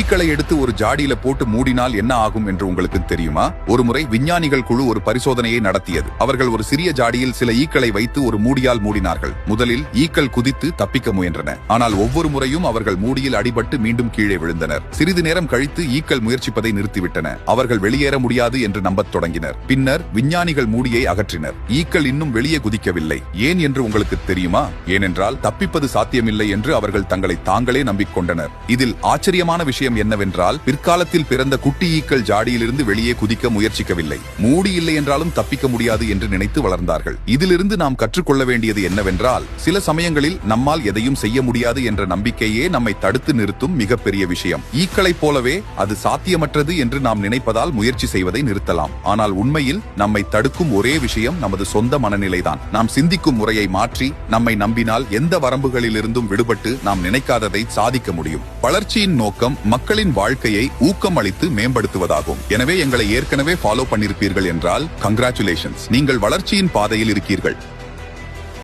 ஈக்களை எடுத்து ஒரு ஜாடியில போட்டு மூடினால் என்ன ஆகும் என்று உங்களுக்கு தெரியுமா? ஒருமுறை விஞ்ஞானிகள் குழு ஒரு பரிசோதனையை நடத்தியது. அவர்கள் ஒரு சிறிய ஜாடியில் சில ஈக்களை வைத்து ஒரு மூடியால் மூடினார்கள். முதலில் ஈக்கள் குதித்து தப்பிக்க முயன்றன. ஆனால் ஒவ்வொரு முறையும் அவர்கள் மூடியில் அடிபட்டு மீண்டும் கீழே விழுந்தனர். சிறிது நேரம் கழித்து ஈக்கள் முயற்சிப்பதை நிறுத்திவிட்டன. அவர்கள் வெளியேற முடியாது என்று நம்பத் தொடங்கினர். பின்னர் விஞ்ஞானிகள் மூடியை அகற்றினர். ஈக்கள் இன்னும் வெளியே குதிக்கவில்லை. ஏன் என்று உங்களுக்கு தெரியுமா? ஏனென்றால் தப்பிப்பது சாத்தியமில்லை என்று அவர்கள் தங்களை தாங்களே நம்பிக்கொண்டனர். இதில் ஆச்சரியமான விஷயம் என்னவென்றால், பிற்காலத்தில் பிறந்த குட்டி ஈக்கள் ஜாடியிலிருந்து வெளியே குதிக்க முயற்சிக்கவில்லை. மூடி இல்லை என்றாலும் தப்பிக்க முடியாது என்று நினைத்து வளர்ந்தார்கள். இதிலிருந்து நாம் கற்றுக்கொள்ள வேண்டியது என்னவென்றால், சில சமயங்களில் நம்மால் எதையும் செய்ய முடியாது என்ற நம்பிக்கையே நம்மை தடுத்து நிறுத்தும் மிகப்பெரிய விஷயம். ஈக்களைப் போலவே அது சாத்தியமற்றது என்று நாம் நினைப்பதால் முயற்சி செய்வதை நிறுத்தலாம். ஆனால் உண்மையில் நம்மை தடுக்கும் ஒரே விஷயம் நமது சொந்த மனநிலைதான். நாம் சிந்திக்கும் முறையை மாற்றி நம்மை நம்பினால் எந்த வரம்புகளிலிருந்தும் விடுபட்டு நாம் நினைக்காததை சாதிக்க முடியும். வளர்ச்சியின் நோக்கம் மக்களின் வாழ்க்கையை ஊக்கம் அளித்து மேம்படுத்துவதாகும். எனவே எங்களை ஏற்கனவே ஃபாலோ பண்ணிருப்பீர்கள் என்றால் கங்க்ராச்சுலேஷன்ஸ், நீங்கள் வளர்ச்சியின் பாதையில் இருக்கீர்கள்.